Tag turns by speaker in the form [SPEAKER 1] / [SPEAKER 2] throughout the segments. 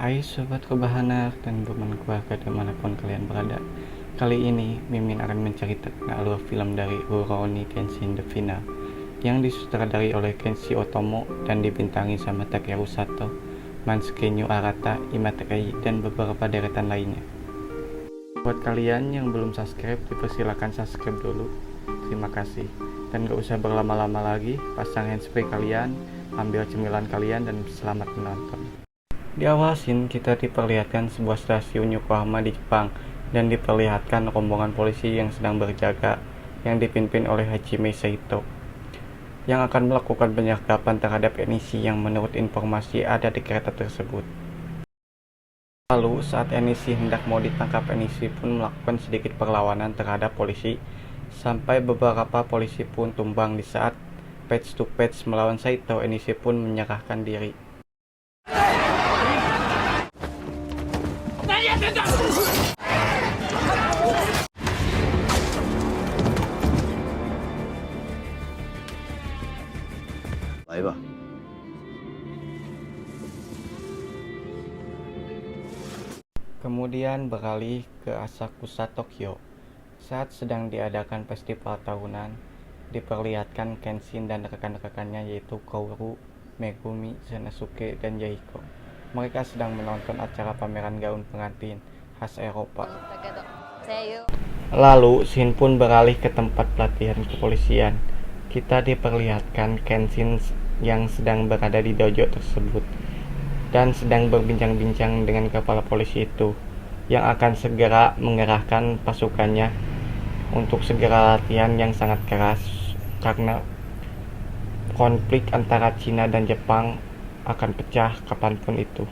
[SPEAKER 1] Hai sobat Kobahanar dan teman keluarga dimanapun kalian berada. Kali ini Mimin akan menceritakan alur film dari Rurouni Kenshin The Final yang disutradarai oleh Kenshi Otomo dan dibintangi sama Takeru Sato, Mansukenu Arata, Imaterei, dan beberapa deretan lainnya. Buat kalian yang belum subscribe, dipersilakan subscribe dulu. Terima kasih. Dan gak usah berlama-lama lagi, pasang handsfree kalian, ambil cemilan kalian, dan selamat menonton. Di awal scene kita diperlihatkan sebuah stasiun Yokohama di Jepang dan diperlihatkan rombongan polisi yang sedang berjaga yang dipimpin oleh Hajime Saito yang akan melakukan penyergapan terhadap Enishi yang menurut informasi ada di kereta tersebut. Lalu saat Enishi hendak mau ditangkap, Enishi pun melakukan sedikit perlawanan terhadap polisi sampai beberapa polisi pun tumbang. Di saat patch to patch melawan Saito, Enishi pun menyerahkan diri. Kemudian beralih ke Asakusa, Tokyo. Saat sedang diadakan festival tahunan, diperlihatkan Kenshin dan rekan-rekannya yaitu Kaoru, Megumi, Sanosuke, dan Yahiko. Mereka sedang menonton acara pameran gaun pengantin khas Eropa. Lalu scene pun beralih ke tempat pelatihan kepolisian. Kita diperlihatkan Kenshin yang sedang berada di dojo tersebut dan sedang berbincang-bincang dengan kepala polisi itu yang akan segera mengerahkan pasukannya untuk segera latihan yang sangat keras karena konflik antara Cina dan Jepang akan pecah kapanpun itu.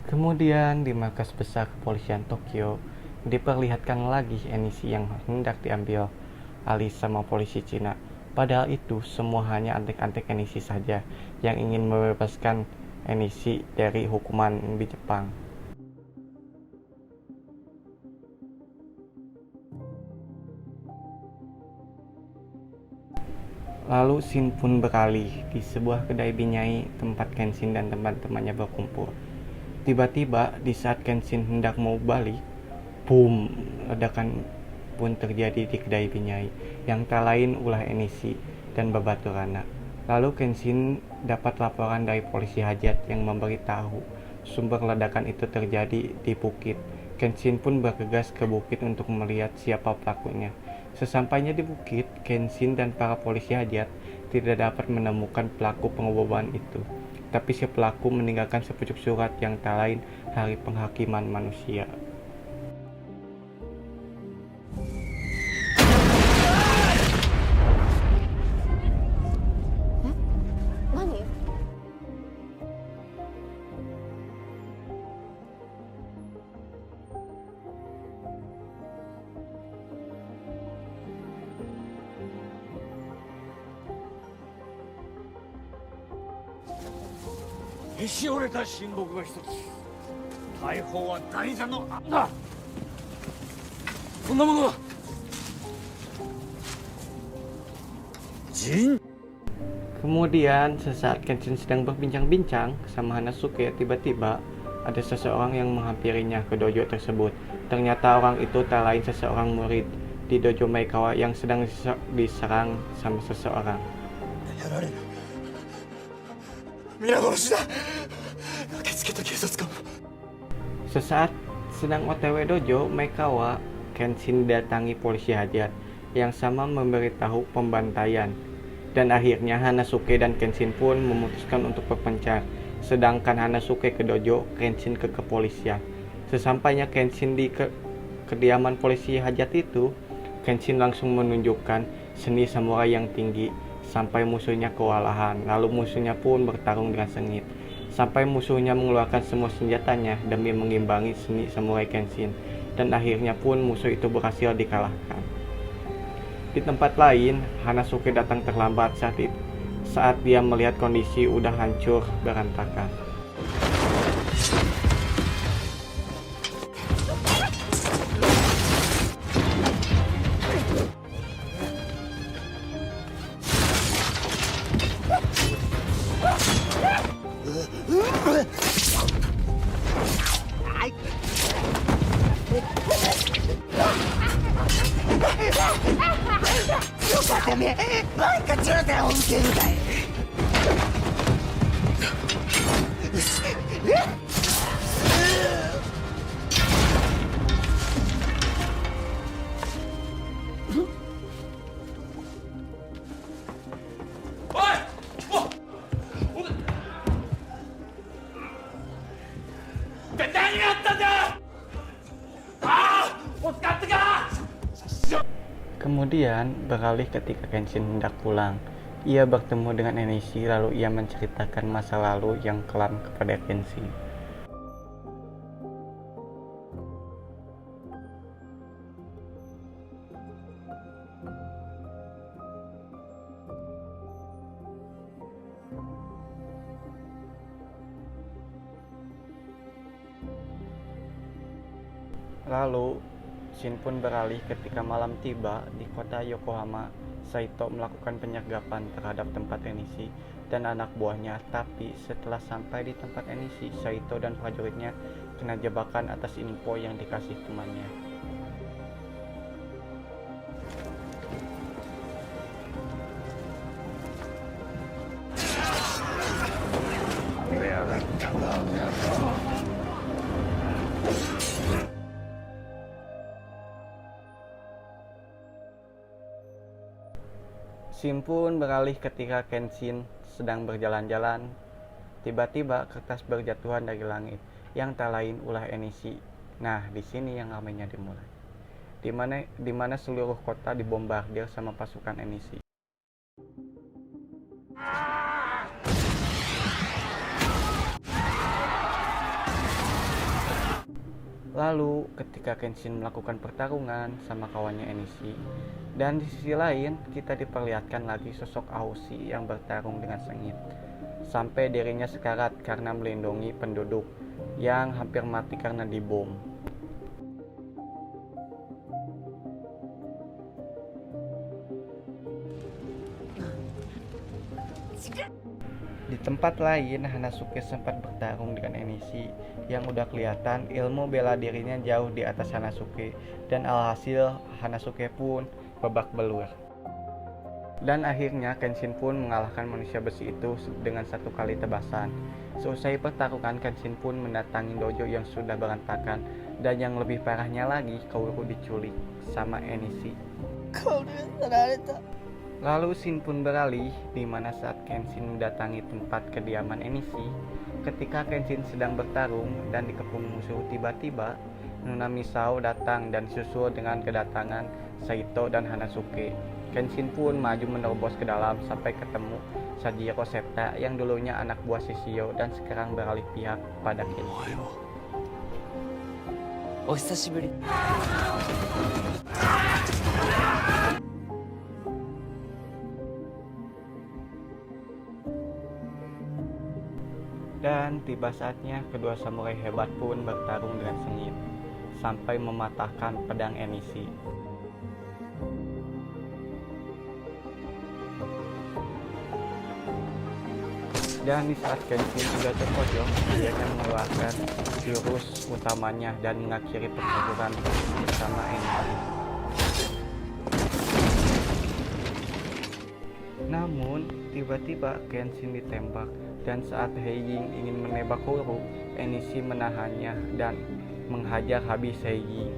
[SPEAKER 1] Kemudian di markas besar kepolisian Tokyo diperlihatkan lagi Enishi yang hendak diambil alih sama polisi Cina. Padahal itu semua hanya antek-antek Enishi saja yang ingin membebaskan Enishi dari hukuman di Jepang. Lalu scene pun beralih di sebuah kedai binyai tempat Kenshin dan teman-temannya berkumpul. Tiba-tiba di saat Kenshin hendak mau balik, boom, ledakan pun terjadi di kedai binyai yang tak lain ulah Enishi dan Babaturana. Lalu Kenshin dapat laporan dari polisi Hajat yang memberitahu sumber ledakan itu terjadi di bukit. Kenshin pun bergegas ke bukit untuk melihat siapa pelakunya. Sesampainya di bukit, Kenshin dan para polisi Hajat tidak dapat menemukan pelaku pengeboman itu. Tapi si pelaku meninggalkan sepucuk surat yang tak lain hari penghakiman manusia. Kemudian sesaat Kenshin sedang berbincang-bincang sama Hanazuke, tiba-tiba ada seseorang yang menghampirinya ke dojo tersebut. Ternyata orang itu tak lain seseorang murid di dojo Maekawa yang sedang diserang sama seseorang. Sesaat sedang OTW dojo Maekawa, Kenshin datangi polisi Hajat yang sama memberitahu pembantaian. Dan akhirnya Hanazuke dan Kenshin pun memutuskan untuk berpencar. Sedangkan Hanazuke ke dojo, Kenshin ke kepolisian. Sesampainya Kenshin di kediaman polisi Hajat itu, Kenshin langsung menunjukkan seni samurai yang tinggi sampai musuhnya kewalahan. Lalu musuhnya pun bertarung dengan sengit sampai musuhnya mengeluarkan semua senjatanya demi mengimbangi seni samurai Kenshin. Dan akhirnya pun musuh itu berhasil dikalahkan. Di tempat lain, Hanazuke datang terlambat saat dia melihat kondisi udah hancur berantakan.
[SPEAKER 2] め万か頂点を受けるがい。よし。
[SPEAKER 1] Kemudian beralih ketika Kenshin hendak pulang. Ia bertemu dengan Enishi lalu ia menceritakan masa lalu yang kelam kepada Kenshin. Lalu Shin pun beralih ketika malam tiba di kota Yokohama. Saito melakukan penyergapan terhadap tempat Enishi dan anak buahnya, tapi setelah sampai di tempat Enishi, Saito dan prajuritnya kena jebakan atas info yang dikasih temannya. Shin pun beralih ketika Kenshin sedang berjalan-jalan. Tiba-tiba kertas berjatuhan dari langit, yang tak lain ulah Enishi. Nah, di sini yang ramainya dimulai. Di mana seluruh kota dibombardir sama pasukan Enishi. Lalu ketika Kenshin melakukan pertarungan sama kawannya Enishi, dan di sisi lain kita diperlihatkan lagi sosok Aoshi yang bertarung dengan sengit, sampai dirinya sekarat karena melindungi penduduk yang hampir mati karena dibom. Di tempat lain, Hanazuki sempat bertarung dengan Enishi yang udah kelihatan ilmu bela dirinya jauh di atas Hanazuki, dan alhasil Hanazuki pun babak belur. Dan akhirnya Kenshin pun mengalahkan manusia besi itu dengan satu kali tebasan. Seusai pertarungan, Kenshin pun mendatangi dojo yang sudah berantakan, dan yang lebih parahnya lagi, Kaoru diculik sama Enishi. Lalu Shin pun beralih, di mana saat Kenshin mendatangi tempat kediaman Enishi. Ketika Kenshin sedang bertarung dan dikepung musuh, tiba-tiba Nona Misao datang dan disusul dengan kedatangan Saito dan Hanazuki. Kenshin pun maju menerobos ke dalam sampai ketemu Sajiro Septa yang dulunya anak buah Shishio dan sekarang beralih pihak pada Kenshin. Dan tiba saatnya kedua samurai hebat pun bertarung dengan sengit sampai mematahkan pedang Enishi. Dan di saat Kenshin sudah terpojok, dia mengeluarkan jurus utamanya dan mengakhiri pertempuran bersama Enishi. Namun tiba-tiba Kenshin ditembak, dan saat Heijin ingin menembak Kaoru, Enishi menahannya dan menghajar habis Heijin.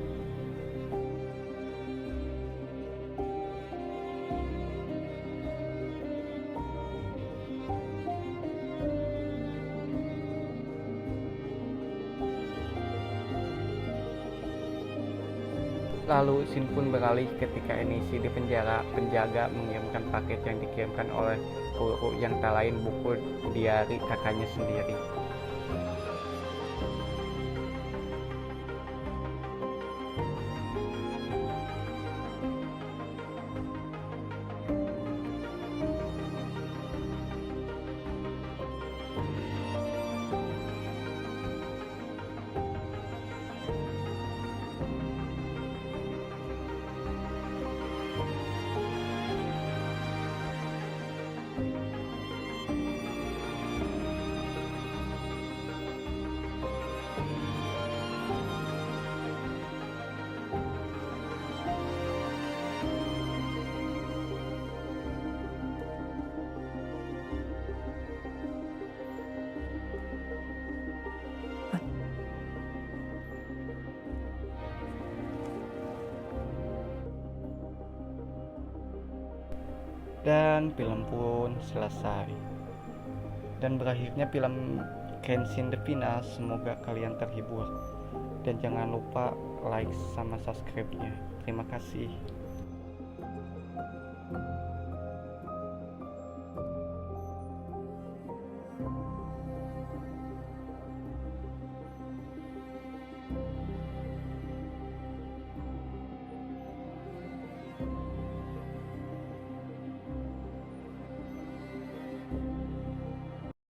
[SPEAKER 1] Lalu Shin pun beralih ketika Enishi di penjara. Penjaga mengirimkan paket yang dikirimkan oleh Kaoru yang tak lain buku diari kakaknya sendiri. Dan film pun selesai. Dan berakhirnya film Kenshin The Final. Semoga kalian terhibur. Dan jangan lupa like sama subscribe-nya. Terima kasih.